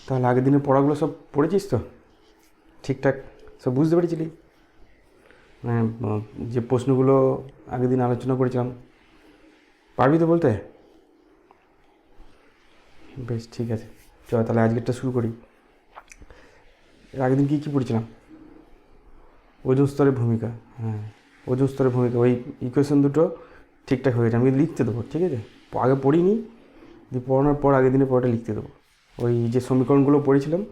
তাহলে আগের দিনের পড়াগুলো সব পড়েছিস তো? ঠিকঠাক সব বুঝতে পেরেছিলি? মানে যে প্রশ্নগুলো আগের দিন আলোচনা করেছিলাম পারবি তো বলতে? বেশ, ঠিক আছে, চল তাহলে আজকেরটা শুরু করি। এর আগের দিন কী কী পড়েছিলাম? ওজন স্তরের ভূমিকা। হ্যাঁ, ওজন স্তরের ভূমিকা, ওই ইকুয়েশন দুটো ঠিকঠাক হয়ে গেছে। আমি লিখতে দেবো, ঠিক আছে? আগে পড়িনি, দিয়ে পড়ানোর পর আগের দিনে পড়াটা লিখতে দেবো। ওই যে সমীকরণগুলো পড়েছিলাম,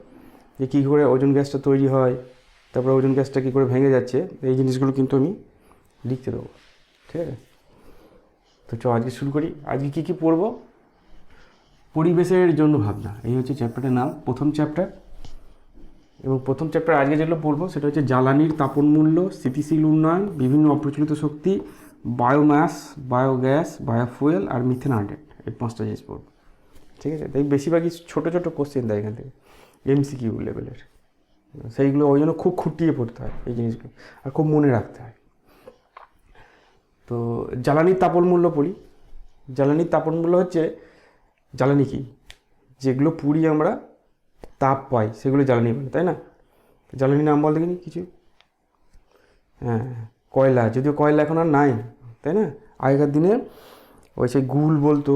যে কী করে ওজন গ্যাসটা তৈরি হয়, তারপরে ওজন গ্যাসটা কী করে ভেঙে যাচ্ছে, এই জিনিসগুলো কিন্তু আমি লিখতে দেবো, ঠিক আছে? তো চ আজকে শুরু করি। আজকে কী কী পড়বো? পরিবেশের জন্য ভাবনা, এই হচ্ছে চ্যাপ্টারটার নাম, প্রথম চ্যাপ্টার। এবং প্রথম চ্যাপ্টার আজকে যেগুলো পড়বো সেটা হচ্ছে জ্বালানির তাপন মূল্য, স্থিতিশীল উন্নয়ন, বিভিন্ন অপ্রচলিত শক্তি, বায়োম্যাস, বায়োগ্যাস, বায়োফুয়েল আর মিথেন আপডেট। এই 5টা জিনিস পড়বো, ঠিক আছে? তাই বেশিরভাগই ছোটো ছোটো কোশ্চেন দেয় এখান থেকে, এমসিকিউ লেভেলের। সেইগুলো ওই জন্য খুব খুঁটিয়ে পড়তে হয় এই জিনিসগুলো, আর খুব মনে রাখতে হয়। তো জ্বালানির তাপন মূল্য পড়ি। জ্বালানির তাপন মূল্য হচ্ছে, জ্বালানি কি, যেগুলো পুড়িয়ে আমরা তাপ পাই সেগুলো জ্বালানি বলে, তাই না? জ্বালানির নাম বল দেখিনি কিছু? হ্যাঁ, কয়লা। যদিও কয়লা এখন আর নাই, তাই না? আগেকার দিনে ওই সেই গুল বলতো,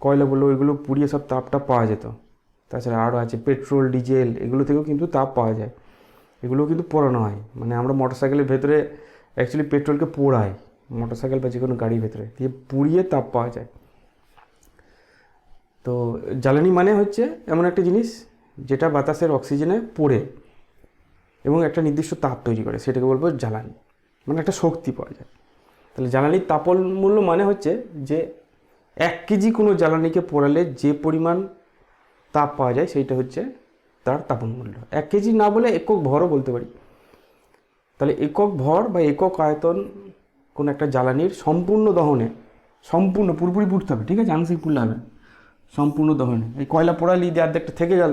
কয়লা বললো, ওইগুলো পুড়িয়ে সব তাপটা পাওয়া যেত। তাছাড়া আরও আছে পেট্রোল, ডিজেল, এগুলো থেকেও কিন্তু তাপ পাওয়া যায়। এগুলোও কিন্তু পোড়ানো হয়। মানে আমরা মোটরসাইকেলের ভেতরে অ্যাকচুয়ালি পেট্রোলকে পোড়াই, মোটরসাইকেল বা যে কোনো গাড়ির ভেতরে দিয়ে পুড়িয়ে তাপ পাওয়া যায়। তো জ্বালানি মানে হচ্ছে এমন একটা জিনিস যেটা বাতাসের অক্সিজেনে পড়ে এবং একটা নির্দিষ্ট তাপ তৈরি করে, সেটাকে বলবো জ্বালানি। মানে একটা শক্তি পাওয়া যায়। তাহলে জ্বালানির তাপন মূল্য মানে হচ্ছে যে 1 কেজি কোনো জ্বালানিকে পোড়ালে যে পরিমাণ তাপ পাওয়া যায় সেইটা হচ্ছে তার তাপন মূল্য। 1 কেজি না বলে একক ভরও বলতে পারি। তাহলে একক ভর বা একক আয়তন কোনো একটা জ্বালানির সম্পূর্ণ দহনে, সম্পূর্ণ পুরোপুরি পুড়তে হবে, ঠিক আছে? আংশিক পুড়লে হবে, সম্পূর্ণ দহনে। এই কয়লা পোড়ালি দিয়ে অর্ধেকটা থেকে গেল,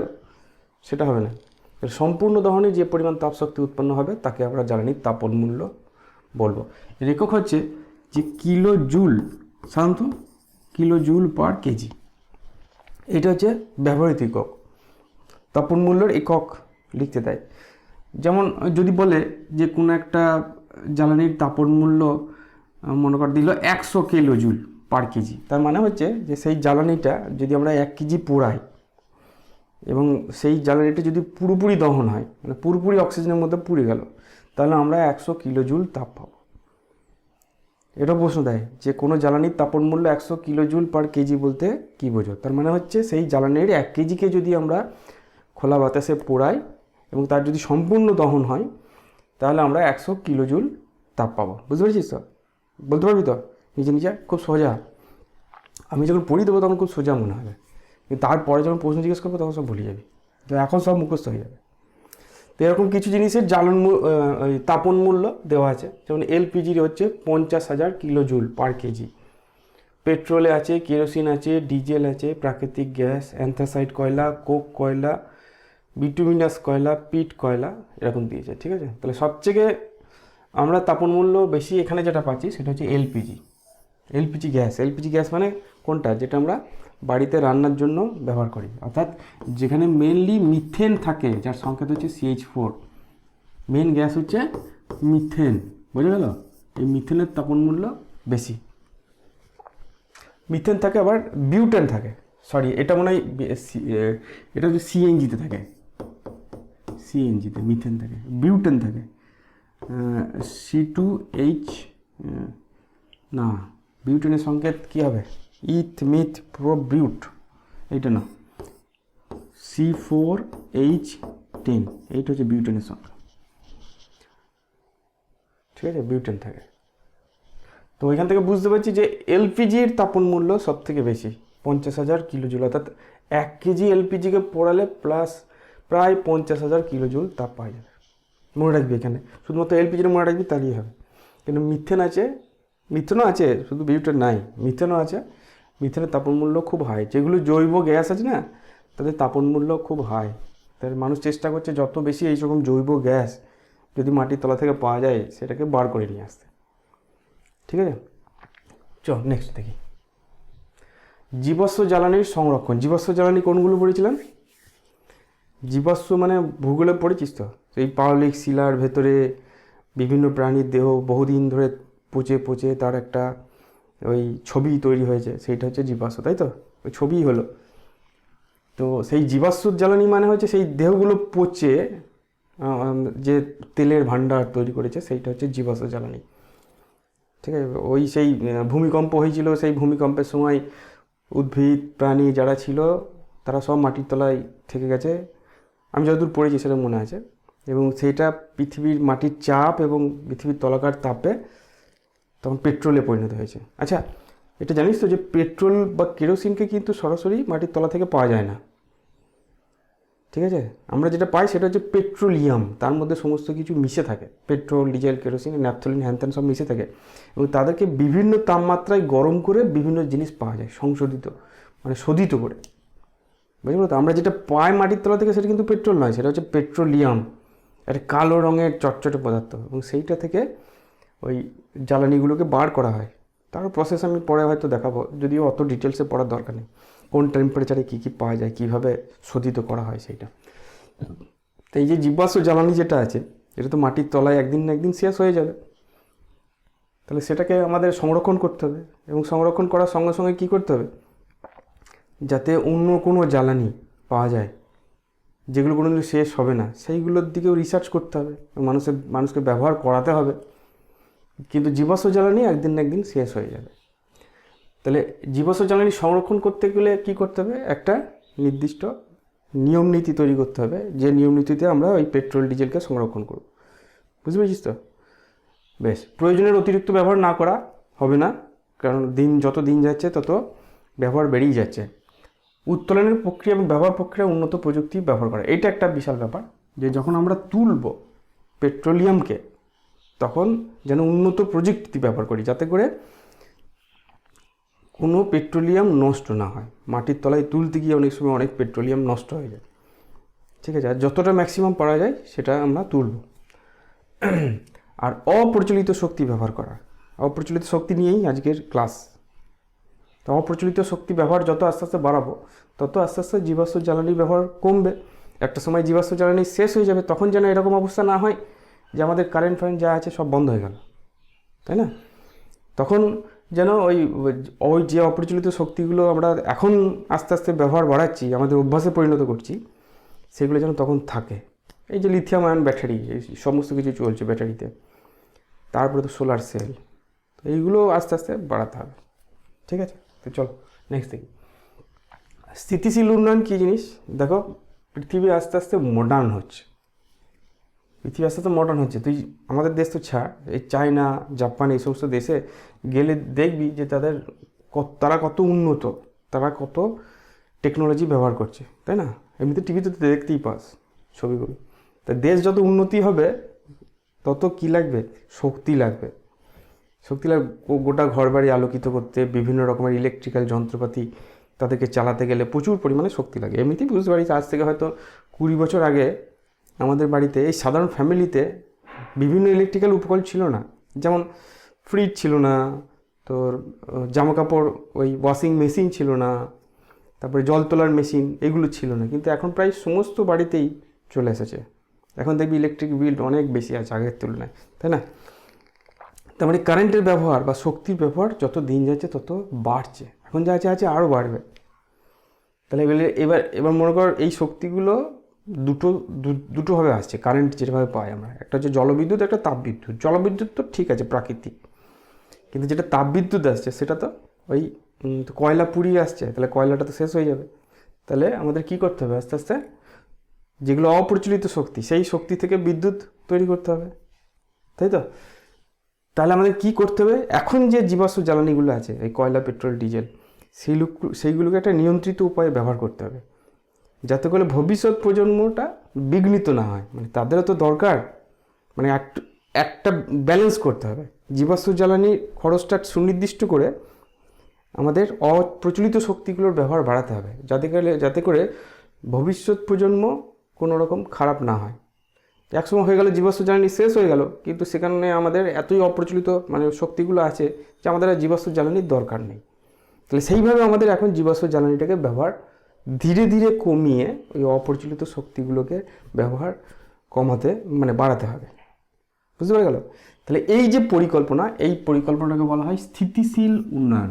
সেটা হবে না। সম্পূর্ণ দহনে যে পরিমাণ তাপশক্তি উৎপন্ন হবে তাকে আমরা জ্বালানির তাপন মূল্য বলবো। এর একক হচ্ছে যে কিলো জুল, সাধারণত কিলো জুল পার কেজি। এটা হচ্ছে ব্যবহৃত একক। তাপন মূল্যের একক লিখতে দেয়। যেমন যদি বলে যে কোনো একটা জ্বালানির তাপন মূল্য মনে কর দিল 100 কিলো জুল পার কেজি, তার মানে হচ্ছে যে সেই জ্বালানিটা যদি আমরা 1 কেজি পোড়াই এবং সেই জ্বালানিটা যদি পুরোপুরি দহন হয়, মানে পুরোপুরি অক্সিজেনের মধ্যে পুড়ে গেল, তাহলে আমরা 100 কিলো জুল তাপ পাবো। এটা প্রশ্ন দেয় যে কোনো জ্বালানির তাপন মূল্য 100 কিলো জুল পার কেজি বলতে কী বোঝো? তার মানে হচ্ছে সেই জ্বালানির 1 কেজিকে যদি আমরা খোলা বাতাসে পোড়াই এবং তার যদি সম্পূর্ণ দহন হয়, তাহলে আমরা 100 কিলো জুল তাপ পাবো। বুঝতে পেরেছিস তো? বলতে পারবি তো নিজে নিজে? খুব সোজা। আমি যখন পড়ি দেবো তখন খুব সোজা মনে হবে, কিন্তু তারপরে যখন প্রশ্ন জিজ্ঞেস করবো তখন সব ভুলে যাবি। তো এখন সব মুখস্থ হয়ে যাবে। তো এরকম কিছু জিনিসের তাপন মূল্য দেওয়া আছে। যেমন এলপিজির হচ্ছে 50,000 কিলো জুল পার কেজি। পেট্রোলে আছে, কেরোসিন আছে, ডিজেল আছে, প্রাকৃতিক গ্যাস, অ্যান্থ্রাসাইট কয়লা, কোক কয়লা, বিটুমিনাস কয়লা, পিট কয়লা, এরকম দিয়েছে, ঠিক আছে? তাহলে সবথেকে আমরা তাপন মূল্য বেশি এখানে যেটা পাচ্ছি সেটা হচ্ছে LPG. LPG gas. LPG gas মানে কোনটা? যেটা আমরা বাড়িতে রান্নার জন্য ব্যবহার করি, অর্থাৎ যেখানে মেনলি মিথেন থাকে, যার সংকেত হচ্ছে CH4। মেন গ্যাস হচ্ছে মিথেন, বোঝা গেল? এই মিথেনের তাপন মূল্য বেশি। মিথেন থাকে, আবার বিউটেন থাকে, সরি এটা মনে হয় এটা হচ্ছে সিএনজিতে থাকে, সিএনজিতে মিথেন থাকে, বিউটেন থাকে, C2H না, বিউটেনের সংকেত কী হবে? ইথ, মিথ, প্রোবিউট, এইটা না, C4H10, এইটা হচ্ছে বিউটেনের সংখ্যা, ঠিক আছে? বিউটেন থাকে। তো ওইখান থেকে বুঝতে পারছি যে এলপিজির তাপন মূল্য সব থেকে বেশি, 50,000 কিলো জুল, অর্থাৎ 1 কেজি এলপিজিকে পোড়ালে প্লাস প্রায় 50,000 কিলো জুল তাপ পাওয়া যাবে। মনে রাখবি এখানে, শুধুমাত্র এলপিজির মনে রাখবি, তাহলেই হবে। কিন্তু মিথেন আছে, মিথেনও আছে, শুধু বিউটেন নাই, মিথেনও আছে। মিথেনের তাপন মূল্য খুব হাই। যেগুলো জৈব গ্যাস আছে না, তাদের তাপন মূল্য খুব হাই। তাই মানুষ চেষ্টা করছে যত বেশি এইরকম জৈব গ্যাস যদি মাটির তলা থেকে পাওয়া যায় সেটাকে বার করে নিয়ে আসতে, ঠিক আছে? চল নেক্সট দেখি। জীবাশ্ম জ্বালানির সংরক্ষণ। জীবাশ্ম জ্বালানি কোনগুলো পড়েছিলাম? জীবাশ্ম মানে ভূগোলে পড়েছিস তো, এই পাললিক শিলার ভেতরে বিভিন্ন প্রাণীর দেহ বহুদিন ধরে পচে পচে তার একটা ওই ছবি তৈরি হয়েছে, সেইটা হচ্ছে জীবাশ্ম, তাই তো? ওই ছবিই হলো। তো সেই জীবাশ্ম জ্বালানি মানে হচ্ছে সেই দেহগুলো পচে যে তেলের ভাণ্ডার তৈরি করেছে, সেইটা হচ্ছে জীবাশ্ম জ্বালানি। ঠিক আছে, ওই সেই ভূমিকম্প হয়েছিল, সেই ভূমিকম্পের সময় উদ্ভিদ প্রাণী যারা ছিল তারা সব মাটির তলায় থেকে গেছে, আমি যতদূর পড়েছি সেটা মনে আছে। এবং সেইটা পৃথিবীর মাটির চাপ এবং পৃথিবীর তলাকার তাপে তখন পেট্রোলে পরিণত হয়েছে। আচ্ছা, এটা জানিস তো যে পেট্রোল বা কেরোসিনকে কিন্তু সরাসরি মাটির তলা থেকে পাওয়া যায় না। ঠিক আছে, আমরা যেটা পাই সেটা হচ্ছে পেট্রোলিয়াম, তার মধ্যে সমস্ত কিছু মিশে থাকে, পেট্রোল, ডিজেল, কেরোসিন, ন্যাপথলিন, হ্যানত্যান সব মিশে থাকে, এবং তাদেরকে বিভিন্ন তাপমাত্রায় গরম করে বিভিন্ন জিনিস পাওয়া যায় সংশোধিত, মানে শোধিত করে। বুঝলো তো? আমরা যেটা পাই মাটির তলা থেকে সেটা কিন্তু পেট্রোল নয়, সেটা হচ্ছে পেট্রোলিয়াম, একটা কালো রঙের চটচটে পদার্থ, এবং সেইটা থেকে ওই জ্বালানিগুলোকে বার করা হয়। তার প্রসেস আমি পরে হয়তো দেখাবো, যদিও অত ডিটেলসে পড়ার দরকার নেই, কোন টেম্পারেচারে কী কী পাওয়া যায়, কীভাবে শোধিত করা হয় সেইটা। তো এই যে জীবাশ্ম জ্বালানি যেটা আছে, এটা তো মাটির তলায় একদিন না একদিন শেষ হয়ে যাবে, তাহলে সেটাকে আমাদের সংরক্ষণ করতে হবে, এবং সংরক্ষণ করার সঙ্গে সঙ্গে কী করতে হবে, যাতে অন্য কোনো জ্বালানি পাওয়া যায় যেগুলো কোনো দিন শেষ হবে না, সেইগুলোর দিকেও রিসার্চ করতে হবে, মানুষকে ব্যবহার করাতে হবে। কিন্তু জীবাশ্ম জ্বালানি একদিন না একদিন শেষ হয়ে যাবে। তাহলে জীবাশ্ম জ্বালানি সংরক্ষণ করতে গেলে কী করতে হবে, একটা নির্দিষ্ট নিয়ম নীতি তৈরি করতে হবে, যে নিয়ম নীতিতে আমরা ওই পেট্রোল ডিজেলকে সংরক্ষণ করব। বুঝতে পেরেছিস তো? বেশ, প্রয়োজনের অতিরিক্ত ব্যবহার না করা হবে না, কারণ যত দিন যাচ্ছে তত ব্যবহার বেড়েই যাচ্ছে। উত্তোলনের প্রক্রিয়া এবং ব্যবহার প্রক্রিয়া উন্নত প্রযুক্তি ব্যবহার করা, এটা একটা বিশাল ব্যাপার, যে যখন আমরা তুলব পেট্রোলিয়ামকে তখন যেন উন্নত প্রযুক্তি ব্যবহার করি, যাতে করে কোনো পেট্রোলিয়াম নষ্ট না হয়। মাটির তলায় তুলতে গিয়ে অনেক সময় অনেক পেট্রোলিয়াম নষ্ট হয়ে যায়। ঠিক আছে, আর যতটা ম্যাক্সিমাম পারা যায় সেটা আমরা তুলব। আর অপ্রচলিত শক্তি ব্যবহার করা, অপ্রচলিত শক্তি নিয়েই আজকের ক্লাস। তো অপ্রচলিত শক্তি ব্যবহার যত আস্তে আস্তে বাড়াবো, তত আস্তে আস্তে জীবাশ্ম জ্বালানির ব্যবহার কমবে। একটা সময় জীবাশ্ম জ্বালানি শেষ হয়ে যাবে, তখন যেন এরকম অবস্থা না হয় যে আমাদের কারেন্ট ফারেন্ট যা আছে সব বন্ধ হয়ে গেল, তাই না? তখন যেন ওই যে অপ্রচলিত শক্তিগুলো আমরা এখন আস্তে আস্তে ব্যবহার বাড়াচ্ছি, আমাদের অভ্যাসে পরিণত করছি, সেগুলো যেন তখন থাকে। এই যে লিথিয়াম আয়ন ব্যাটারি, এই সমস্ত কিছু চলছে ব্যাটারিতে, তারপরে তো সোলার সেল, এইগুলো আস্তে আস্তে বাড়াতে হবে। ঠিক আছে, তো চলো নেক্সট দেখি। স্থিতিশীল উন্নয়ন কী জিনিস? দেখো, পৃথিবী আস্তে আস্তে মডার্ন হচ্ছে, তুই আমাদের দেশ তো ছাড়, এই চায়না, জাপান, এই সমস্ত দেশে গেলে দেখবি যে তারা কত উন্নত, তারা কত টেকনোলজি ব্যবহার করছে, তাই না? এমনিতে টিভিতে তো দেখতেই পাস ছবিগুলো। তা দেশ যত উন্নতি হবে তত কী লাগবে, শক্তি লাগবে। গোটা ঘরবাড়ি আলোকিত করতে বিভিন্ন রকমের ইলেকট্রিক্যাল যন্ত্রপাতি, তাদেরকে চালাতে গেলে প্রচুর পরিমাণে শক্তি লাগে। এমনিতেই বুঝতে পারিস, আজ থেকে হয়তো 20 বছর আগে আমাদের বাড়িতে, এই সাধারণ ফ্যামিলিতে, বিভিন্ন ইলেকট্রিক্যাল উপকরণ ছিল না। যেমন ফ্রিজ ছিল না, তোর জামা কাপড় ওই ওয়াশিং মেশিন ছিল না, তারপরে জল তোলার মেশিন, এগুলো ছিল না। কিন্তু এখন প্রায় সমস্ত বাড়িতেই চলে এসেছে। এখন দেখবি ইলেকট্রিক বিল অনেক বেশি আছে আগের তুলনায়, তাই না? তার মানে কারেন্টের ব্যবহার বা শক্তির ব্যবহার যত দিন যাচ্ছে তত বাড়ছে, এখন যা আছে আরও বাড়বে। তাহলে এবার মনে কর, এই শক্তিগুলো দুটোভাবে আসছে, কারেন্ট যেভাবে পাই আমরা, একটা হচ্ছে জলবিদ্যুৎ, একটা তাপবিদ্যুৎ। জলবিদ্যুৎ তো ঠিক আছে, প্রাকৃতিক, কিন্তু যেটা তাপবিদ্যুৎ আসছে সেটা তো ওই কয়লা পুড়িয়ে আসছে, তাহলে কয়লাটা তো শেষ হয়ে যাবে। তাহলে আমাদের কি করতে হবে, আস্তে আস্তে যেগুলো অপ্রচলিত শক্তি, সেই শক্তি থেকে বিদ্যুৎ তৈরি করতে হবে, তাই তো? তাহলে আমাদের কি করতে হবে, এখন যে জীবাশ্ম জ্বালানিগুলো আছে, এই কয়লা, পেট্রোল, ডিজেল, সেইগুলোকে একটা নিয়ন্ত্রিত উপায়ে ব্যবহার করতে হবে, যাতে করে ভবিষ্যৎ প্রজন্মটা বিঘ্নিত না হয়। মানে তাদেরও তো দরকার, মানে একটা ব্যালেন্স করতে হবে। জীবাশ্ম জ্বালানির খরচটা সুনির্দিষ্ট করে আমাদের অপ্রচলিত শক্তিগুলোর ব্যবহার বাড়াতে হবে, যাতে করে ভবিষ্যৎ প্রজন্ম কোনো রকম খারাপ না হয়। একসময় হয়ে গেল জীবাশ্ম জ্বালানি শেষ হয়ে গেল, কিন্তু সেখানে আমাদের এতই অপ্রচলিত শক্তিগুলো আছে যে আমাদের আর জীবাশ্ম জ্বালানির দরকার নেই। তাহলে সেইভাবে আমাদের এখন জীবাশ্ম জ্বালানিটাকে ব্যবহার ধীরে ধীরে কমিয়ে ওই অপ্রচলিত শক্তিগুলোকে ব্যবহার কমাতে মানে বাড়াতে হবে। বুঝতে পেরে গেল? তাহলে এই যে পরিকল্পনা, এই পরিকল্পনাটাকে বলা হয় স্থিতিশীল উন্নয়ন।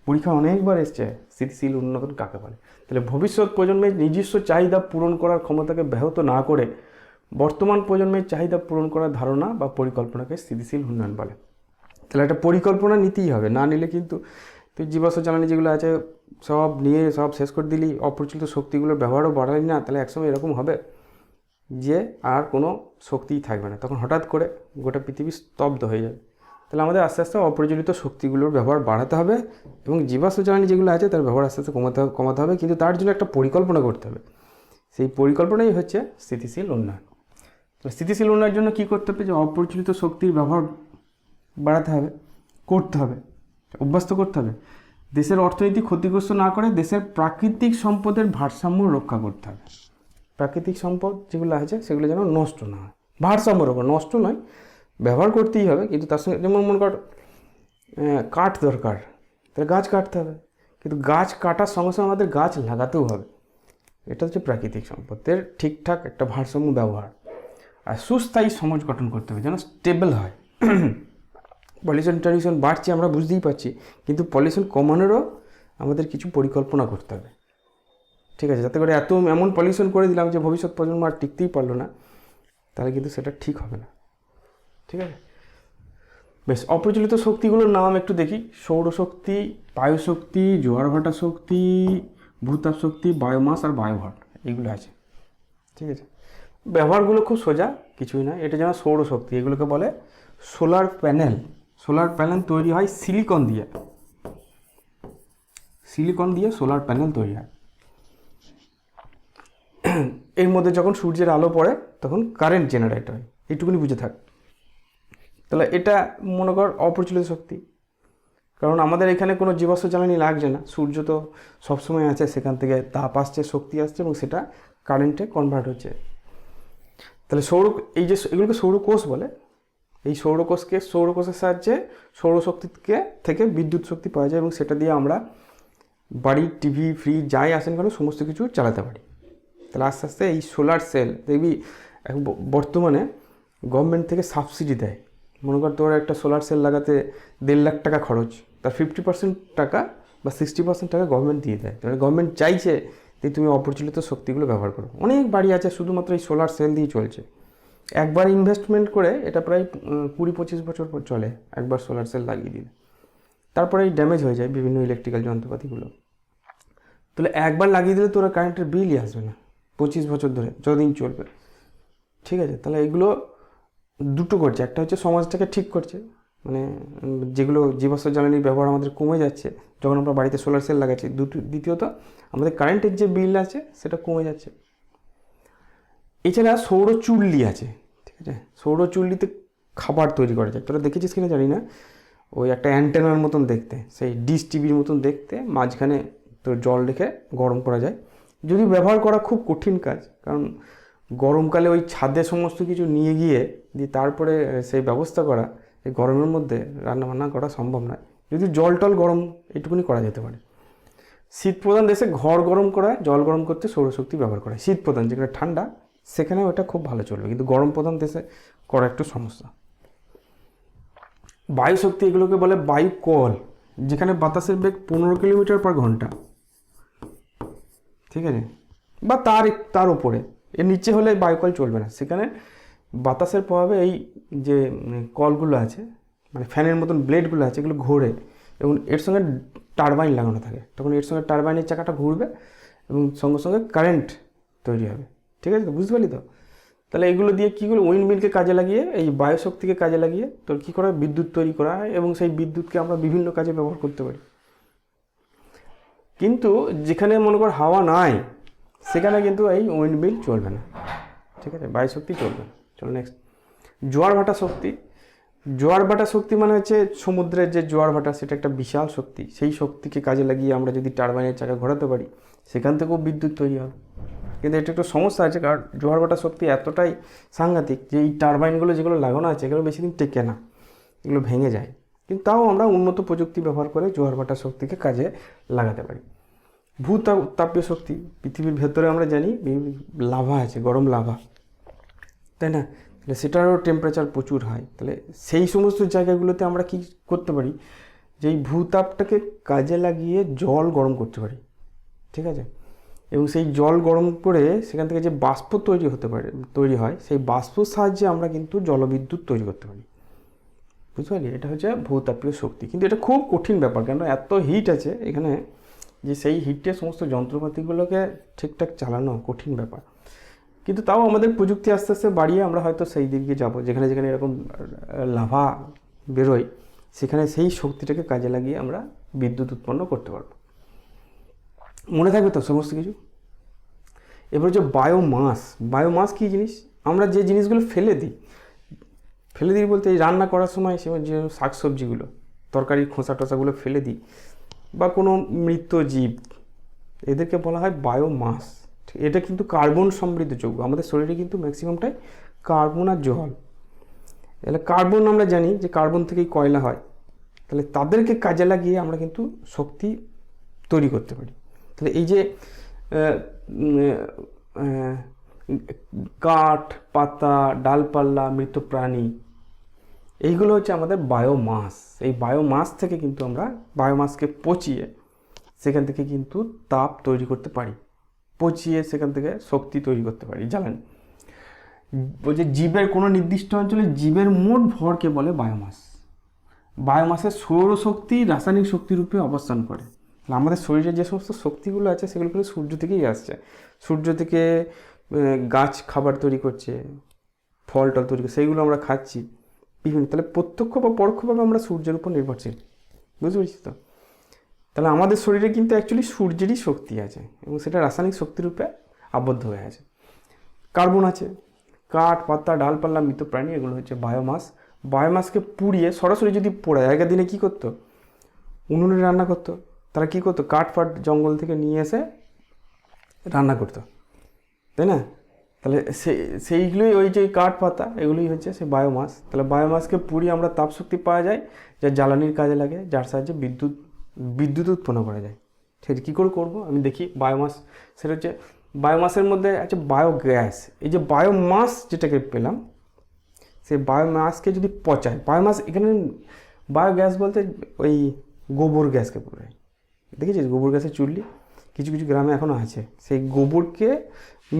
পরীক্ষা অনেকবার এসছে স্থিতিশীল উন্নয়ন কাকে বলে। তাহলে ভবিষ্যৎ প্রজন্মের নিজস্ব চাহিদা পূরণ করার ক্ষমতাকে ব্যাহত না করে বর্তমান প্রজন্মের চাহিদা পূরণ করার ধারণা বা পরিকল্পনাকে স্থিতিশীল উন্নয়ন বলে। তাহলে একটা পরিকল্পনা নিতেই হবে, না নিলে কিন্তু তুই জীবাশ্ম জ্বালানি যেগুলো আছে সব নিয়ে সব শেষ করে দিলি, অপ্রচলিত শক্তিগুলোর ব্যবহারও বাড়ালি না, তাহলে একসময় এরকম হবে যে আর কোনো শক্তিই থাকবে না, তখন হঠাৎ করে গোটা পৃথিবী স্তব্ধ হয়ে যাবে। তাহলে আমাদের আস্তে আস্তে অপ্রচলিত শক্তিগুলোর ব্যবহার বাড়াতে হবে এবং জীবাশ্ম জ্বালানি যেগুলো আছে তার ব্যবহার আস্তে আস্তে কমাতে হবে, কিন্তু তার জন্য একটা পরিকল্পনা করতে হবে। সেই পরিকল্পনাই হচ্ছে স্থিতিশীল উন্নয়ন। তো স্থিতিশীল উন্নয়নের জন্য কী করতে হবে? যে অপ্রচলিত শক্তির ব্যবহার বাড়াতে হবে, করতে হবে, অভ্যস্ত করতে হবে। দেশের অর্থনীতি ক্ষতিগ্রস্ত না করে দেশের প্রাকৃতিক সম্পদের ভারসাম্য রক্ষা করতে হবে। প্রাকৃতিক সম্পদ যেগুলো আছে সেগুলো যেন নষ্ট না হয়, ভারসাম্যর ওপর, নষ্ট নয়, ব্যবহার করতেই হবে, কিন্তু তার সঙ্গে যেমন মনে কর কাঠ দরকার, তাহলে গাছ কাটতে হবে, কিন্তু গাছ কাটার সঙ্গে সঙ্গে আমাদের গাছ লাগাতেও হবে। এটা হচ্ছে প্রাকৃতিক সম্পদের ঠিকঠাক একটা ভারসাম্য ব্যবহার। আর সুস্থায়ী সমাজ গঠন করতে হবে যেন স্টেবল হয়। পলিউশন টলিউশন বাড়ছে আমরা বুঝতেই পারছি, কিন্তু পলিউশন কমানোরও আমাদের কিছু পরিকল্পনা করতে হবে, ঠিক আছে? যাতে করে এমন পলিউশন করে দিলাম যে ভবিষ্যৎ প্রজন্ম আর টিকতেই পারলো না, তাহলে কিন্তু সেটা ঠিক হবে না, ঠিক আছে? বেশ, অপ্রচলিত শক্তিগুলোর নাম একটু দেখি। সৌরশক্তি, বায়ুশক্তি, জোয়ার ভাটা শক্তি, ভূতাপ শক্তি, বায়োমাস আর বায়োভট, এইগুলো আছে, ঠিক আছে? ব্যবহারগুলো খুব সোজা, কিছুই না। এটা যেন সৌরশক্তি, এগুলোকে বলে সোলার প্যানেল। সোলার প্যানেল তৈরি হয় সিলিকন দিয়ে, সোলার প্যানেল তৈরি হয়। এর মধ্যে যখন সূর্যের আলো পড়ে তখন কারেন্ট জেনারেট হয়, এইটুকুনি বুঝে থাক। তাহলে এটা মনে কর অপ্রচলিত শক্তি, কারণ আমাদের এখানে কোনো জীবাশ্ম জ্বালানি লাগছে না, সূর্য তো সবসময় আছে, সেখান থেকে তাপ আসছে, শক্তি আসছে এবং সেটা কারেন্টে কনভার্ট হচ্ছে। তাহলে এই যে এগুলোকে সৌরকোষ বলে, এই সৌরকোষের সাহায্যে সৌরশক্তিকে থেকে বিদ্যুৎ শক্তি পাওয়া যায় এবং সেটা দিয়ে আমরা বাড়ির টিভি, ফ্রিজ যাই আসেন কেন সমস্ত কিছু চালাতে পারি। তাহলে আস্তে আস্তে এই সোলার সেল দেখবি বর্তমানে গভর্নমেন্ট থেকে সাবসিডি দেয়। মনে কর তোর একটা সোলার সেল লাগাতে 1.5 লাখ টাকা খরচ, তার 50% টাকা বা 60% টাকা গভর্নমেন্ট দিয়ে দেয়। তাহলে গভর্নমেন্ট চাইছে যে তুমি অপ্রচলিত শক্তিগুলো ব্যবহার করো। অনেক বাড়ি আছে শুধুমাত্র এই সোলার সেল দিয়ে চলছে, একবার ইনভেস্টমেন্ট করে এটা প্রায় 20-25 বছর পর চলে, একবার সোলার সেল লাগিয়ে দিলে। তারপরে এই ড্যামেজ হয়ে যায় বিভিন্ন ইলেকট্রিক্যাল যন্ত্রপাতিগুলো। তাহলে একবার লাগিয়ে দিলে তোরা কারেন্টের বিলই আসবে না 25 বছর ধরে, যতদিন চলবে, ঠিক আছে? তাহলে এগুলো দুটো করছে, একটা হচ্ছে সমাজটাকে ঠিক করছে, মানে যেগুলো জীবাশ্ম জ্বালানির ব্যবহার আমাদের কমে যাচ্ছে যখন আমরা বাড়িতে সোলার সেল লাগাচ্ছি। দ্বিতীয়ত আমাদের কারেন্টের যে বিল আছে সেটা কমে যাচ্ছে। এছাড়া সৌর চুল্লি আছে, ঠিক আছে? সৌর চুল্লিতে খাবার তৈরি করা যায়, তোরা দেখেছিস কিনা জানি না, ওই একটা অ্যান্টেনার মতন দেখতে, সেই ডিশ টিভির মতন দেখতে, মাঝখানে তোর জল রেখে গরম করা যায়। যদি ব্যবহার করা খুব কঠিন কাজ, কারণ গরমকালে ওই ছাদে সমস্ত কিছু নিয়ে গিয়ে তারপরে সেই ব্যবস্থা করা, এই গরমের মধ্যে রান্নাবান্না করা সম্ভব নয়। যদি জল টল গরম এইটুকুনি করা যেতে পারে। শীত প্রধান দেশে ঘর গরম করা, জল গরম করতে সৌরশক্তি ব্যবহার করা হয়। শীত প্রধান যেখানে ঠান্ডা সেখানে ওটা খুব ভালো চলবে, কিন্তু গরম প্রধান দেশে করা একটু সমস্যা। বায়ু শক্তি, এগুলোকে বলে বায়ু কল, যেখানে বাতাসের বেগ 15 কিলোমিটার/ঘন্টা, ঠিক আছে? বা তার উপরে, এর নিচে হলে বায়ুকল চলবে না। সেখানে বাতাসের প্রভাবে এই যে কলগুলো আছে, মানে ফ্যানের মতন ব্লেডগুলো আছে, এগুলো ঘোরে এবং এর সঙ্গে টারবাইন লাগানো থাকে। তখন এর সঙ্গে টারবাইনের চাকাটা ঘুরবে এবং সঙ্গে সঙ্গে কারেন্ট তৈরি হবে, ঠিক আছে? তো বুঝতে পারলি তো? তাহলে এগুলো দিয়ে কী করে উইন্ডমিলকে কাজে লাগিয়ে, এই বায়ুশক্তিকে কাজে লাগিয়ে তোর কী করা, বিদ্যুৎ তৈরি করা হয় এবং সেই বিদ্যুৎকে আমরা বিভিন্ন কাজে ব্যবহার করতে পারি। কিন্তু যেখানে মনে কর হাওয়া নাই সেখানে কিন্তু এই উইন্ডমিল চলবে না, ঠিক আছে? বায়ুশক্তি চলবে না। চলো নেক্সট, জোয়ার ভাটা শক্তি। জোয়ার ভাটা শক্তি মানে হচ্ছে সমুদ্রের যে জোয়ার ভাটা, সেটা একটা বিশাল শক্তি। সেই শক্তিকে কাজে লাগিয়ে আমরা যদি টারবাইনের চাকা ঘোরাতে পারি সেখান থেকেও বিদ্যুৎ তৈরি হবে। কিন্তু এটা একটু সমস্যা আছে, কারণ জোয়ার ভাটা শক্তি এতটাই সাংঘাতিক যে এই টারবাইনগুলো যেগুলো লাগানো আছে এগুলো বেশি দিন টেকে না, এগুলো ভেঙে যায়। কিন্তু তাও আমরা উন্নত প্রযুক্তি ব্যবহার করে জোয়ার ভাটা শক্তিকে কাজে লাগাতে পারি। ভূতাপীয় শক্তি, পৃথিবীর ভেতরে আমরা জানি লাভা আছে, গরম লাভা, তাই না? তাহলে সেটারও টেম্পারেচার প্রচুর হয়। তাহলে সেই সমস্ত জায়গাগুলোতে আমরা কি করতে পারি, যে এই ভূতাপটাকে কাজে লাগিয়ে জল গরম করতে পারি, ঠিক আছে? এবং সেই জল গরম করে সেখান থেকে যে বাষ্প তৈরি হয়, সেই বাষ্পর সাহায্যে আমরা কিন্তু জলবিদ্যুৎ তৈরি করতে পারি। বুঝতে পারলি? এটা হচ্ছে ভূতাপীয় শক্তি। কিন্তু এটা খুব কঠিন ব্যাপার, কেন এত হিট আছে এখানে, যে সেই হিটে সমস্ত যন্ত্রপাতিগুলোকে ঠিকঠাক চালানো কঠিন ব্যাপার। কিন্তু তাও আমাদের প্রযুক্তি আস্তে আস্তে বাড়িয়ে আমরা হয়তো সেই দিকে যাব, যেখানে যেখানে এরকম লাভা বেরোয় সেখানে সেই শক্তিটাকে কাজে লাগিয়ে আমরা বিদ্যুৎ উৎপন্ন করতে পারবো। মনে থাকবে তো সমস্ত কিছু? এবার হচ্ছে বায়োমাস। বায়োমাস কী জিনিস? আমরা যে জিনিসগুলো ফেলে দিই বলতে এই রান্না করার সময় সে যে শাকসবজিগুলো, তরকারির খোসা টোসাগুলো ফেলে দিই, বা কোনো মৃত জীব, এদেরকে বলা হয় বায়োমাস। এটা কিন্তু কার্বন সমৃদ্ধ যৌগ। আমাদের শরীরে কিন্তু ম্যাক্সিমামটাই কার্বন আর জল। তাহলে কার্বন আমরা জানি যে কার্বন থেকেই কয়লা হয়। তাহলে তাদেরকে কাজে লাগিয়ে আমরা কিন্তু শক্তি তৈরি করতে পারি। তাহলে এই যে কাঠ, পাতা, ডালপাল্লা, মৃত প্রাণী, এইগুলো হচ্ছে আমাদের বায়োমাস। এই বায়োমাস থেকে কিন্তু আমরা বায়োমাসকে পচিয়ে সেখান থেকে কিন্তু তাপ তৈরি করতে পারি, পচিয়ে সেখান থেকে শক্তি তৈরি করতে পারি, জ্বালানি। বলছে জীবের কোনো নির্দিষ্ট অঞ্চলে জীবের মোট ভরকে বলে বায়োমাস। বায়োমাসের সৌরশক্তি রাসায়নিক শক্তিরূপে অবস্থান করে। আমাদের শরীরে যে সমস্ত শক্তিগুলো আছে সেগুলো কিন্তু সূর্য থেকেই আসছে। সূর্য থেকে গাছ খাবার তৈরি করছে, ফল টল তৈরি করছে, সেইগুলো আমরা খাচ্ছি বিভিন্ন। তাহলে প্রত্যক্ষ বা পরোক্ষভাবে আমরা সূর্যের উপর নির্ভরশীল। বুঝতে পেরেছি তো? তাহলে আমাদের শরীরে কিন্তু অ্যাকচুয়ালি সূর্যেরই শক্তি আছে এবং সেটা রাসায়নিক শক্তিরূপে আবদ্ধ হয়ে আছে। কার্বন আছে, কাঠ, পাতা, ডালপাল্লা, মৃত প্রাণী, এগুলো হচ্ছে বায়োমাস। বায়োমাসকে পুড়িয়ে সরাসরি যদি পোড়ায়, আগের দিনে কী করতো, উনুনে রান্না করতো। তারা কী করতো, কাঠ ফাট জঙ্গল থেকে নিয়ে এসে রান্না করতো, তাই না? তাহলে সেইগুলোই, ওই যে কাঠ পাতা, এগুলোই হচ্ছে সে বায়োমাস। তাহলে বায়োমাসকে পুড়িয়ে আমরা তাপশক্তি পাওয়া যায়, যা জ্বালানির কাজে লাগে, যার সাহায্যে বিদ্যুৎ উৎপন্ন করা যায়। সেটা কী করে করবো আমি দেখি। বায়োমাস, সেটা হচ্ছে বায়োমাসের মধ্যে আছে বায়োগ্যাস। এই যে বায়োমাস যেটাকে পেলাম, সেই বায়োমাসকে যদি পচায়, বায়োমাস এখানে বায়োগ্যাস বলতে ওই গোবর গ্যাসকে বোঝায়। দেখেছিস গোবর গ্যাসের চুল্লি কিছু কিছু গ্রামে এখনও আছে। সেই গোবরকে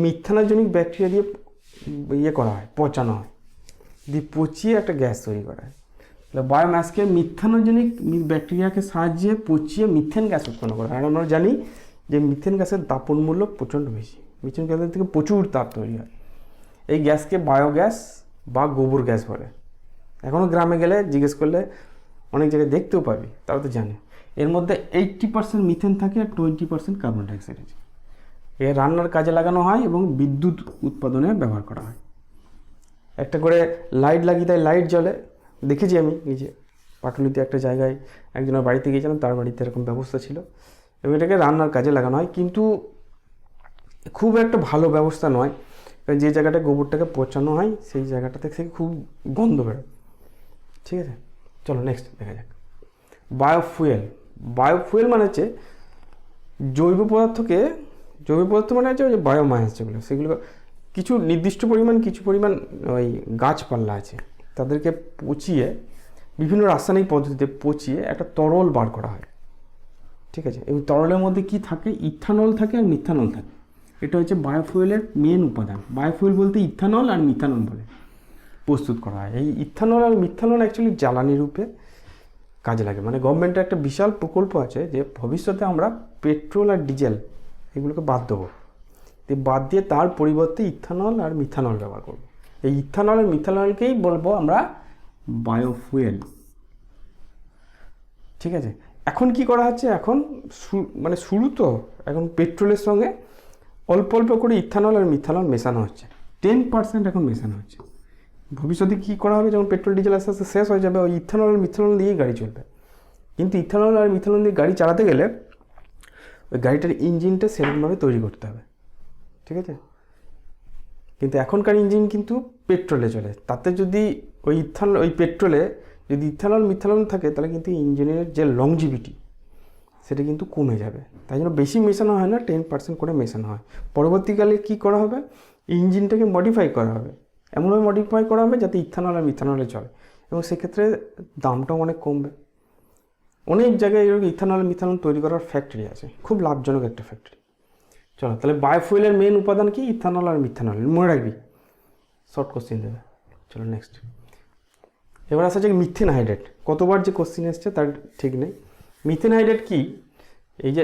মিথানোজেনিক ব্যাকটেরিয়া দিয়ে করা হয়, পচানো হয়, দিয়ে পচিয়ে একটা গ্যাস তৈরি করা হয়। তাহলে বায়োমাসকে মিথানোজেনিক ব্যাকটেরিয়াকে সাহায্যে পচিয়ে মিথেন গ্যাস উৎপন্ন করা হয়। আর আমরা জানি যে মিথেন গ্যাসের দাপন মূল্য প্রচণ্ড বেশি। মিথেন গ্যাসের থেকে প্রচুর তাপ তৈরি হয়। এই গ্যাসকে বায়োগ্যাস বা গোবর গ্যাস বলে। এখনও গ্রামে গেলে জিজ্ঞেস করলে অনেক জায়গায় দেখতেও পাবি, তারা তো জানে। এর মধ্যে 80% মিথেন থাকে আর 20% কার্বন ডাইঅক্সাইড আছে। এর রান্নার কাজে লাগানো হয় এবং বিদ্যুৎ উৎপাদনে ব্যবহার করা হয়। একটা করে লাইট লাগিয়ে দেয়, লাইট জ্বলে। দেখেছি আমি নিজে পাটুলিতে একটা জায়গায় একজনের বাড়িতে গিয়েছিলাম, তার বাড়িতে এরকম ব্যবস্থা ছিল এবং এটাকে রান্নার কাজে লাগানো হয়। কিন্তু খুব একটা ভালো ব্যবস্থা নয়, যে জায়গাটা গোবরটাকে পচানো হয় সেই জায়গাটা থেকে খুব গন্ধ বেরোয়। ঠিক আছে, চলো নেক্সট দেখা যাক। বায়োফুয়েল মানে হচ্ছে জৈব পদার্থ মানে হচ্ছে ওই যে বায়োমাস যেগুলো, সেগুলো কিছু নির্দিষ্ট পরিমাণ ওই গাছপালা আছে, তাদেরকে পচিয়ে বিভিন্ন রাসায়নিক পদ্ধতিতে পচিয়ে একটা তরল বার করা হয়। ঠিক আছে, এবং তরলের মধ্যে কি থাকে, ইথানল থাকে আর মিথানল থাকে। এটা হচ্ছে বায়োফুয়েলের মেন উপাদান। বায়োফুয়েল বলতে ইথানল আর মিথানল বলে প্রস্তুত করা হয়। এই ইথানল আর মিথানল অ্যাকচুয়ালি জ্বালানি রূপে কাজে লাগে। মানে গভর্নমেন্টের একটা বিশাল প্রকল্প আছে যে ভবিষ্যতে আমরা পেট্রোল আর ডিজেল এগুলোকে বাদ দেবো, বাদ দিয়ে তার পরিবর্তে ইথানল আর মিথানল ব্যবহার করব। এই ইথানল আর মিথানলকেই বলবো আমরা বায়োফুয়েল। ঠিক আছে, এখন কি করা হচ্ছে, এখন মানে শুরু তো, এখন পেট্রোলের সঙ্গে অল্প অল্প করে ইথানল আর মিথানল মেশানো হচ্ছে। 10% এখন মেশানো হচ্ছে। ভবিষ্যতে কী করা হবে, যখন পেট্রোল ডিজেল আস্তে আস্তে শেষ হয়ে যাবে, ওই ইথানল আর মিথানল দিয়েই গাড়ি চলবে। কিন্তু ইথানল আর মিথানল দিয়ে গাড়ি চালাতে গেলে ওই গাড়িটার ইঞ্জিনটা সেরকমভাবে তৈরি করতে হবে। ঠিক আছে, কিন্তু এখনকার ইঞ্জিন কিন্তু পেট্রোলে চলে। তাতে যদি ওই পেট্রোলে যদি ইথানল মিথানল থাকে, তাহলে কিন্তু ইঞ্জিনের যে লংজিভিটি সেটা কিন্তু কমে যাবে। তাই জন্য বেশি মেশানো হয় না, 10% করে মেশানো হয়। পরবর্তীকালে কী করা হবে, ইঞ্জিনটাকে মডিফাই করা হবে, এমনভাবে মডিফাই করা হবে যাতে ইথানল আর মিথানলে চলে, এবং সেক্ষেত্রে দামটাও অনেক কমবে। অনেক জায়গায় এরকম ইথানল মিথানল তৈরি করার ফ্যাক্টরি আছে, খুব লাভজনক একটা ফ্যাক্টরি। চলো তাহলে বায়োফুয়েলের মেন উপাদান কি, ইথানল আর মিথানল, মনে রাখবি, শর্ট কোশ্চিন দেবে। চলো নেক্সট, এবার আসা যে মিথেন হাইড্রেট, কতবার যে কোশ্চিন এসছে তার ঠিক নেই। মিথেন হাইড্রেট কি, এই যে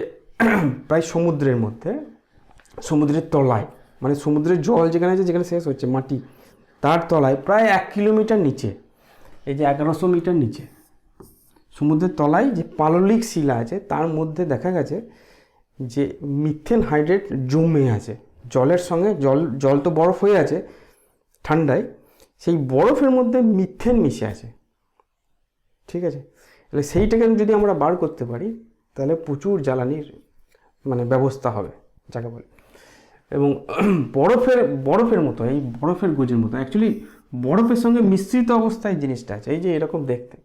প্রায় সমুদ্রের মধ্যে, সমুদ্রের তলায়, মানে সমুদ্রের জল যেখানে আছে, যেখানে শেষ হচ্ছে মাটি, তার তলায় প্রায় 1 কিলোমিটার নিচে, এই যে 1100 মিটার নিচে সমুদ্রের তলায় যে পাললিক শিলা আছে, তার মধ্যে দেখা গেছে যে মিথেন হাইড্রেট জমে আছে জলের সঙ্গে। জল তো বরফ হয়ে আছে ঠান্ডায়, সেই বরফের মধ্যে মিথেন মিশে আছে, ঠিক আছে। তাহলে সেইটাকে যদি আমরা বার করতে পারি তাহলে প্রচুর জ্বালানির মানে ব্যবস্থা হবে যাকে বলে। এবং বরফের মতো, এই বরফের গোজের মতো, অ্যাকচুয়ালি বরফের সঙ্গে মিশ্রিত অবস্থায় জিনিসটা আছে, এই যে এরকম দেখতে,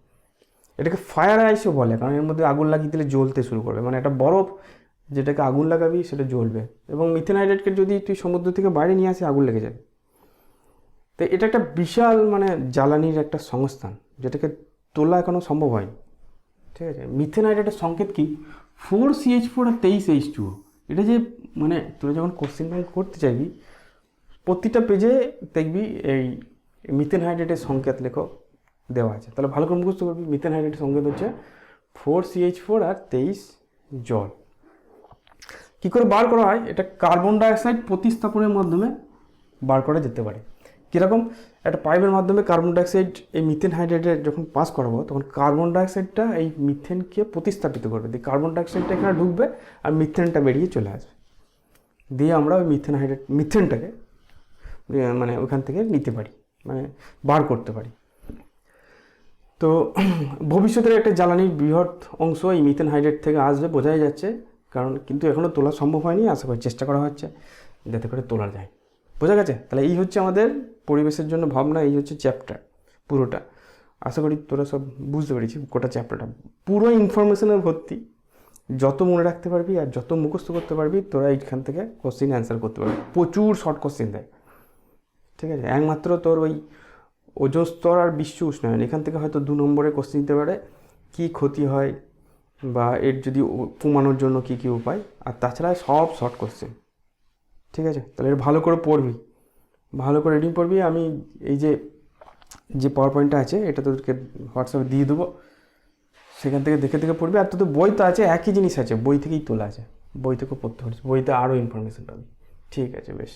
এটাকে ফায়ার আইসও বলে, কারণ এর মধ্যে আগুন লাগিয়ে দিলে জ্বলতে শুরু করবে, মানে একটা বরফ যেটাকে আগুন লাগাবি সেটা জ্বলবে। এবং মিথেন হাইড্রেটকে যদি তুই সমুদ্র থেকে বাইরে নিয়ে আসি আগুন লেগে যাবে। তো এটা একটা বিশাল মানে জ্বালানির একটা সংস্থান, যেটাকে তোলা এখনও সম্ভব হয়নি, ঠিক আছে। মিথেন হাইড্রেটের সংকেত কি, 4CH4 আর 23H2O। এটা যে মানে তোরা যখন কোশ্চেন ব্যাংক করতে চাইবি, প্রতিটা পেজে দেখবি এই মিথেন হাইড্রেটের সংকেত লেখো দেওয়া আছে, তাহলে ভালো করে মুখস্থ করবি। মিথেন হাইড্রেটের সংকেত হচ্ছে 4CH4 আর 23 জল। কী করে বার করা হয়, এটা কার্বন ডাইঅক্সাইড প্রতিস্থাপনের মাধ্যমে বার করা যেতে পারে। কীরকম, একটা পাইপের মাধ্যমে কার্বন ডাইঅক্সাইড এই মিথেন হাইড্রেটে যখন পাস করাবো, তখন কার্বন ডাইঅক্সাইডটা এই মিথেনকে প্রতিস্থাপিত করবে, দিয়ে কার্বন ডাইঅক্সাইডটা এখানে ঢুকবে আর মিথেনটা বেরিয়ে চলে আসবে, দিয়ে আমরা ওই মিথেনটাকে মানে ওখান থেকে নিতে পারি, মানে বার করতে পারি। তো ভবিষ্যতের একটা জ্বালানির বৃহৎ অংশ এই মিথেন হাইড্রেট থেকে আসবে বোঝাই যাচ্ছে, কারণ কিন্তু এখনও তোলা সম্ভব হয়নি, আশা করি চেষ্টা করা হচ্ছে যাতে করে তোলা যায়। বোঝা গেছে? তাহলে এই হচ্ছে আমাদের পরিবেশের জন্য ভাবনা, এই হচ্ছে চ্যাপ্টার পুরোটা। আশা করি তোরা সব বুঝতে পেরেছি, গোটা চ্যাপ্টারটা পুরো ইনফরমেশনের ভর্তি। যত মনে রাখতে পারবি আর যত মুখস্থ করতে পারবি, তোরা এইখান থেকে কোশ্চিন অ্যান্সার করতে পারবি। প্রচুর শর্ট কোশ্চিন দেয়, ঠিক আছে। একমাত্র তোর ওই ওজোন স্তর আর বিশ্ব উষ্ণায়ন, এখান থেকে হয়তো 2 নম্বরে কোশ্চিন দিতে পারে, কী ক্ষতি হয় বা এর যদি কমানোর জন্য কী কী উপায়, আর তাছাড়া সব শর্ট কোশ্চেন, ঠিক আছে। তাহলে এটা ভালো করে পড়বি, ভালো করে রিডিং পড়বি। আমি এই যে পাওয়ার পয়েন্টটা আছে এটা তোদেরকে হোয়াটসঅ্যাপে দিয়ে দেবো, সেখান থেকে দেখে দেখে পড়বি। আর তোদের বই তো আছে, একই জিনিস আছে, বই থেকেই তোলা আছে, বই থেকেও পড়তে পারিস, বইতে আরও ইনফরমেশন পাবি। ঠিক আছে, বেশ।